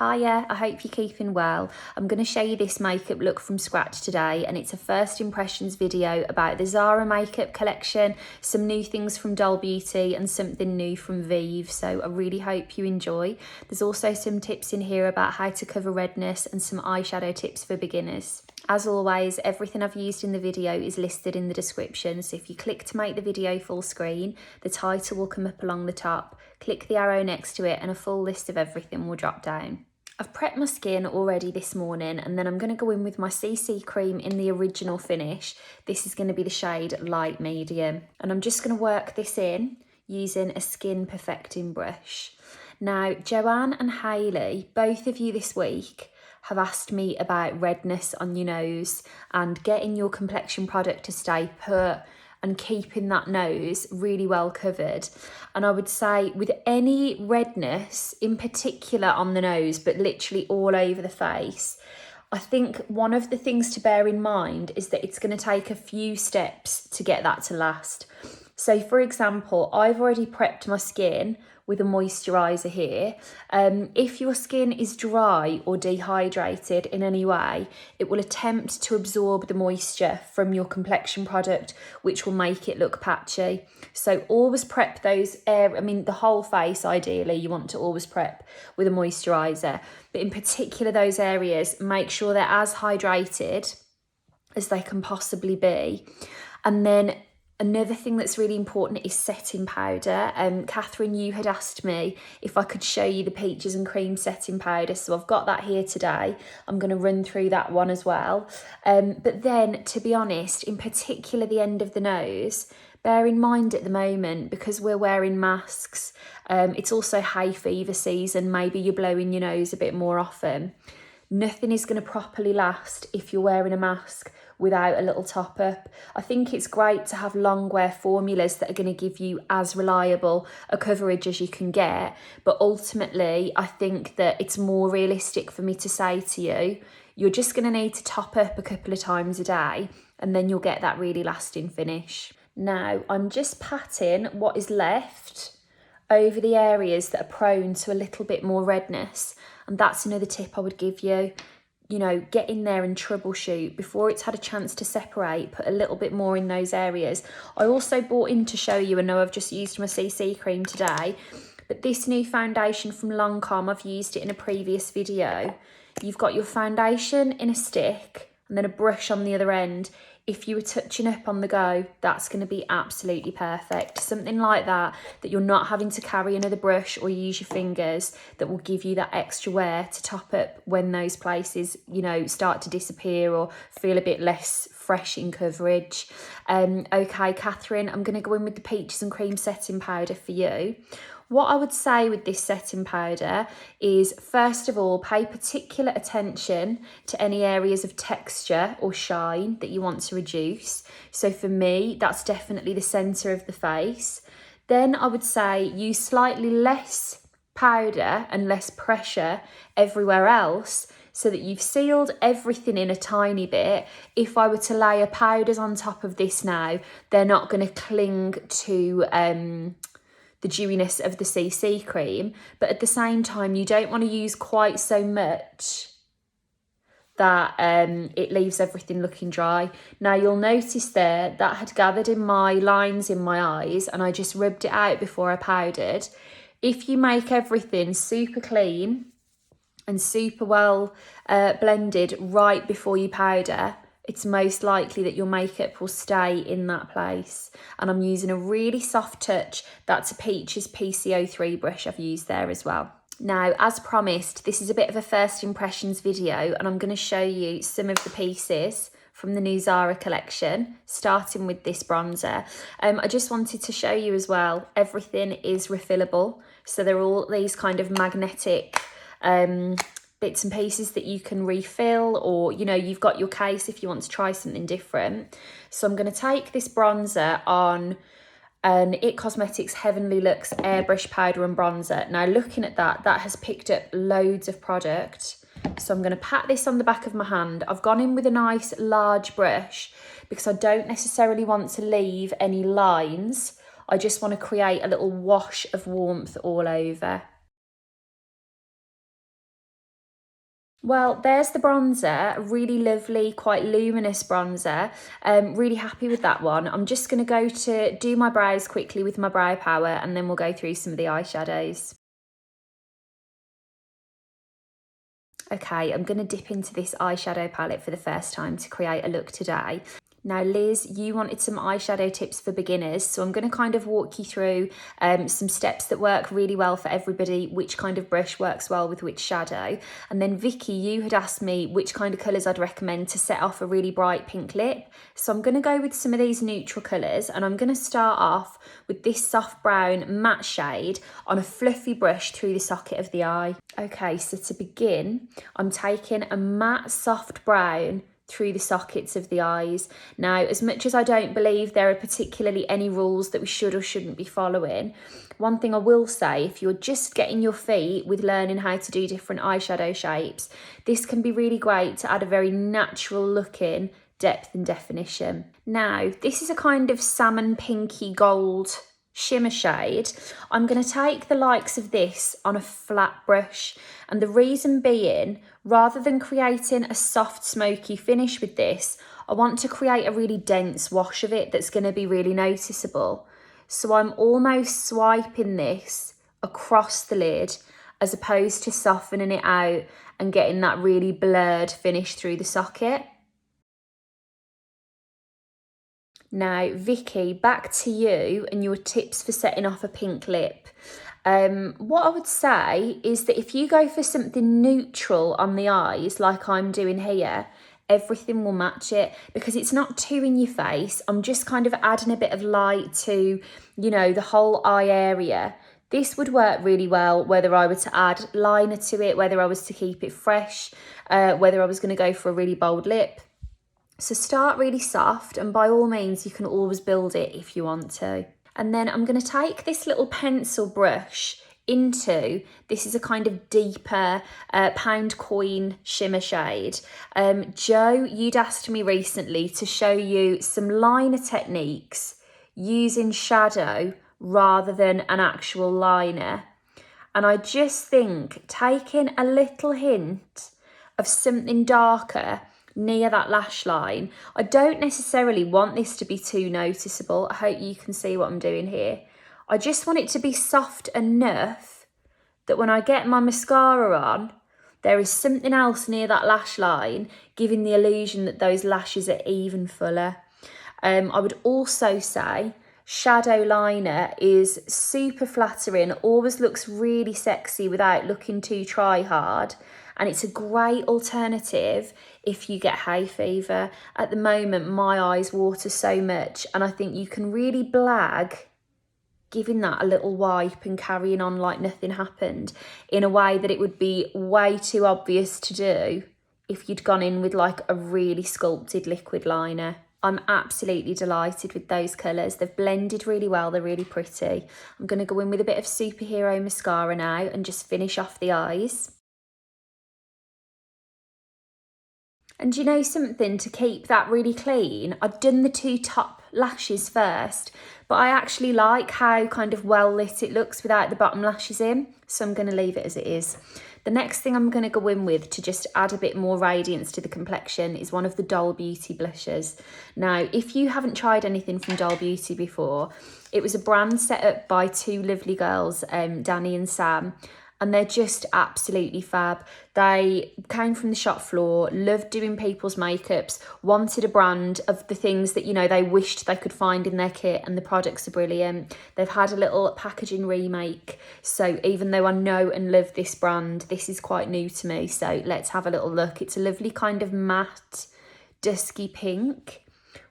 Hiya, I hope you're keeping well. I'm going to show you this makeup look from scratch today, and it's a first impressions video about the Zara makeup collection, some new things from Doll Beauty and something new from Vive, so I really hope you enjoy. There's also some tips in here about how to cover redness and some eyeshadow tips for beginners. As always, everything I've used in the video is listed in the description, so if you click to make the video full screen, the title will come up along the top. Click the arrow next to it and a full list of everything will drop down. I've prepped my skin already this morning, and then I'm going to go in with my CC cream in the original finish. This is going to be the shade light medium, and I'm just going to work this in using a skin perfecting brush. Now, Joanne and Hayley, both of you this week, have asked me about redness on your nose and getting your complexion product to stay put and keeping that nose really well covered. And I would say with any redness, in particular on the nose, but literally all over the face, I think one of the things to bear in mind is that it's going to take a few steps to get that to last. So for example, I've already prepped my skin with a moisturiser here. If your skin is dry or dehydrated in any way, it will attempt to absorb the moisture from your complexion product, which will make it look patchy. So always prep those the whole face ideally you want to always prep with a moisturiser, but in particular those areas, make sure they're as hydrated as they can possibly be. And then another thing that's really important is setting powder. Catherine, you had asked me if I could show you the Peaches and Cream setting powder, so I've got that here today. I'm going to run through that one as well. But then, to be honest, in particular the end of the nose, bear in mind at the moment, because we're wearing masks, it's also hay fever season, maybe you're blowing your nose a bit more often. Nothing is going to properly last if you're wearing a mask without a little top up. I think it's great to have long wear formulas that are going to give you as reliable a coverage as you can get, but ultimately I think that it's more realistic for me to say to you, you're just going to need to top up a couple of times a day and then you'll get that really lasting finish. Now I'm just patting what is left over the areas that are prone to a little bit more redness, and that's another tip I would give you. You know, get in there and troubleshoot before it's had a chance to separate. Put a little bit more in those areas. I also bought in to show you, I know I've just used my CC cream today, but this new foundation from Lancome, I've used it in a previous video. You've got your foundation in a stick and then a brush on the other end. If you were touching up on the go, that's going to be absolutely perfect. Something like that you're not having to carry another brush or use your fingers, that will give you that extra wear to top up when those places, you know, start to disappear or feel a bit less fresh in coverage. Okay, Catherine, I'm going to go in with the Peaches and Cream setting powder for you. What I would say with this setting powder is, first of all, pay particular attention to any areas of texture or shine that you want to reduce. So for me, that's definitely the centre of the face. Then I would say use slightly less powder and less pressure everywhere else, so that you've sealed everything in a tiny bit. If I were to layer powders on top of this now, they're not going to cling to the dewiness of the CC cream, but at the same time you don't want to use quite so much that it leaves everything looking dry. Now you'll notice there that had gathered in my lines in my eyes, and I just rubbed it out before I powdered. If you make everything super clean and super well blended right before you powder, it's most likely that your makeup will stay in that place. And I'm using a really soft touch. That's a Peaches PC03 brush I've used there as well. Now, as promised, this is a bit of a first impressions video, and I'm going to show you some of the pieces from the new Zara collection, starting with this bronzer. I just wanted to show you as well, everything is refillable. So they're all these kind of magnetic bits and pieces that you can refill, or, you know, you've got your case if you want to try something different. So I'm going to take this bronzer on an It Cosmetics Heavenly Luxe Airbrush Powder and Bronzer. Now looking at that has picked up loads of product. So I'm going to pat this on the back of my hand. I've gone in with a nice large brush because I don't necessarily want to leave any lines. I just want to create a little wash of warmth all over. Well, there's the bronzer, a really lovely, quite luminous bronzer. Really happy with that one. I'm just going to go to do my brows quickly with my brow power, and then we'll go through some of the eyeshadows. Okay, I'm going to dip into this eyeshadow palette for the first time to create a look today. Now, Liz, you wanted some eyeshadow tips for beginners, so I'm going to kind of walk you through some steps that work really well for everybody, which kind of brush works well with which shadow. And then Vicky, you had asked me which kind of colours I'd recommend to set off a really bright pink lip. So I'm going to go with some of these neutral colours, and I'm going to start off with this soft brown matte shade on a fluffy brush through the socket of the eye. Okay, so to begin, I'm taking a matte soft brown through the sockets of the eyes. Now, as much as I don't believe there are particularly any rules that we should or shouldn't be following, one thing I will say, if you're just getting your feet with learning how to do different eyeshadow shapes, this can be really great to add a very natural looking depth and definition. Now, this is a kind of salmon pinky gold shimmer shade. I'm going to take the likes of this on a flat brush, and the reason being, rather than creating a soft smoky finish with this, I want to create a really dense wash of it that's going to be really noticeable. So I'm almost swiping this across the lid as opposed to softening it out and getting that really blurred finish through the socket. Now, Vicky, back to you and your tips for setting off a pink lip. What I would say is that if you go for something neutral on the eyes, like I'm doing here, everything will match it because it's not too in your face. I'm just kind of adding a bit of light to, the whole eye area. This would work really well whether I were to add liner to it, whether I was to keep it fresh, whether I was going to go for a really bold lip. So start really soft, and by all means, you can always build it if you want to. And then I'm going to take this little pencil brush into, this is a kind of deeper pound coin shimmer shade. Joe, you'd asked me recently to show you some liner techniques using shadow rather than an actual liner. And I just think taking a little hint of something darker near that lash line. I don't necessarily want this to be too noticeable. I hope you can see what I'm doing here. I just want it to be soft enough that when I get my mascara on, there is something else near that lash line, giving the illusion that those lashes are even fuller. I would also say shadow liner is super flattering, always looks really sexy without looking too try hard. And it's a great alternative if you get hay fever. At the moment, my eyes water so much, and I think you can really blag giving that a little wipe and carrying on like nothing happened in a way that it would be way too obvious to do if you'd gone in with like a really sculpted liquid liner. I'm absolutely delighted with those colours. They've blended really well. They're really pretty. I'm going to go in with a bit of Superhero mascara now and just finish off the eyes. And you know something, to keep that really clean, I've done the two top lashes first, but I actually like how kind of well lit it looks without the bottom lashes in, so I'm going to leave it as it is. The next thing I'm going to go in with to just add a bit more radiance to the complexion is one of the Doll Beauty blushes. Now, if you haven't tried anything from Doll Beauty before, it was a brand set up by two lovely girls, Danny and Sam, and they're just absolutely fab. They came from the shop floor, loved doing people's makeups, wanted a brand of the things that, they wished they could find in their kit, and the products are brilliant. They've had a little packaging remake, so even though I know and love this brand, this is quite new to me, so let's have a little look. It's a lovely kind of matte, dusky pink,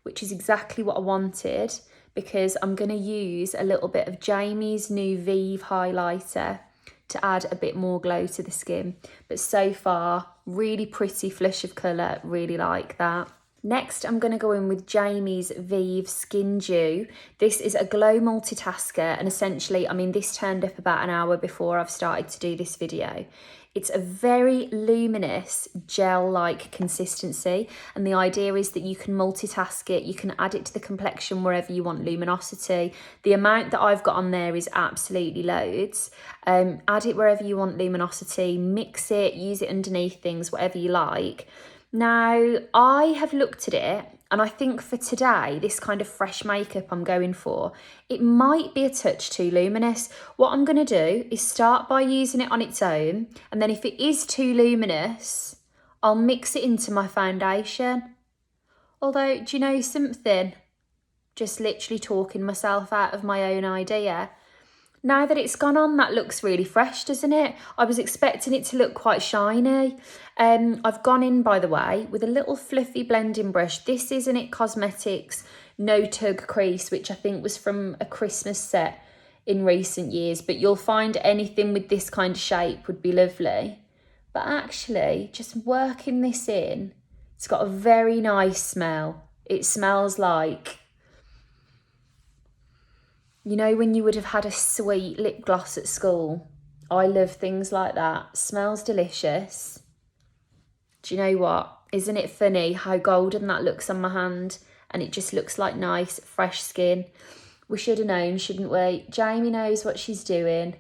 which is exactly what I wanted, because I'm going to use a little bit of Jamie's new Vive highlighter to add a bit more glow to the skin. But so far, really pretty flush of colour, really like that. Next, I'm going to go in with Jamie's Vive Skin Dew. This is a glow multitasker, and essentially, this turned up about an hour before I've started to do this video. It's a very luminous gel-like consistency, and the idea is that you can multitask it, you can add it to the complexion wherever you want luminosity. The amount that I've got on there is absolutely loads. Add it wherever you want luminosity, mix it, use it underneath things, whatever you like. Now, I have looked at it, and I think for today, this kind of fresh makeup I'm going for, it might be a touch too luminous. What I'm going to do is start by using it on its own, and then if it is too luminous, I'll mix it into my foundation. Although, do you know something? Just literally talking myself out of my own idea. Now that it's gone on, that looks really fresh, doesn't it? I was expecting it to look quite shiny. I've gone in, by the way, with a little fluffy blending brush. This is an It Cosmetics No Tug Crease, which I think was from a Christmas set in recent years. But you'll find anything with this kind of shape would be lovely. But actually, just working this in, it's got a very nice smell. It smells like, you know, when you would have had a sweet lip gloss at school. I love things like that. Smells delicious. Do you know what? Isn't it funny how golden that looks on my hand? And it just looks like nice, fresh skin. We should have known, shouldn't we? Jamie knows what she's doing.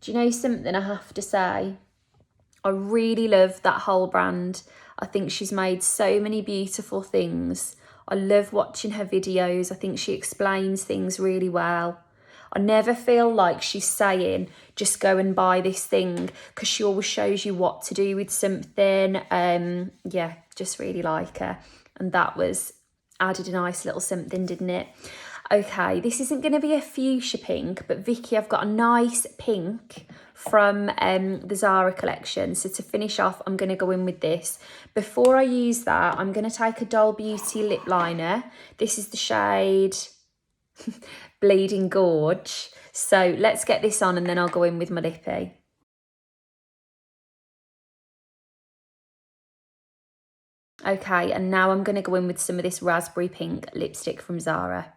Do you know something I have to say? I really love that whole brand. I think she's made so many beautiful things. I love watching her videos. I think she explains things really well. I never feel like she's saying, just go and buy this thing, because she always shows you what to do with something. Yeah, just really like her. And that was added a nice little something, didn't it? Okay, this isn't going to be a fuchsia pink, but Vicky, I've got a nice pink from the Zara collection. So to finish off, I'm going to go in with this. Before I use that, I'm going to take a Doll Beauty lip liner. This is the shade Bleeding Gorge. So let's get this on and then I'll go in with my lippy. Okay, and now I'm going to go in with some of this raspberry pink lipstick from Zara.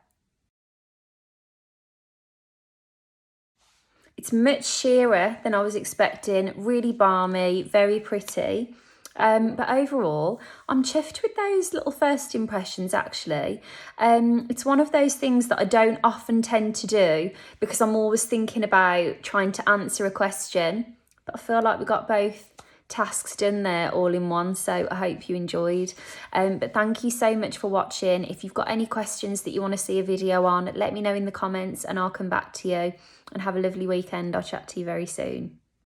It's much sheerer than I was expecting, really balmy, very pretty. But overall, I'm chuffed with those little first impressions, actually. It's one of those things that I don't often tend to do because I'm always thinking about trying to answer a question. But I feel like we got both tasks done there all in one, so I hope you enjoyed. But thank you so much for watching. If you've got any questions that you want to see a video on, let me know in the comments and I'll come back to you. And have a lovely weekend. I'll chat to you very soon.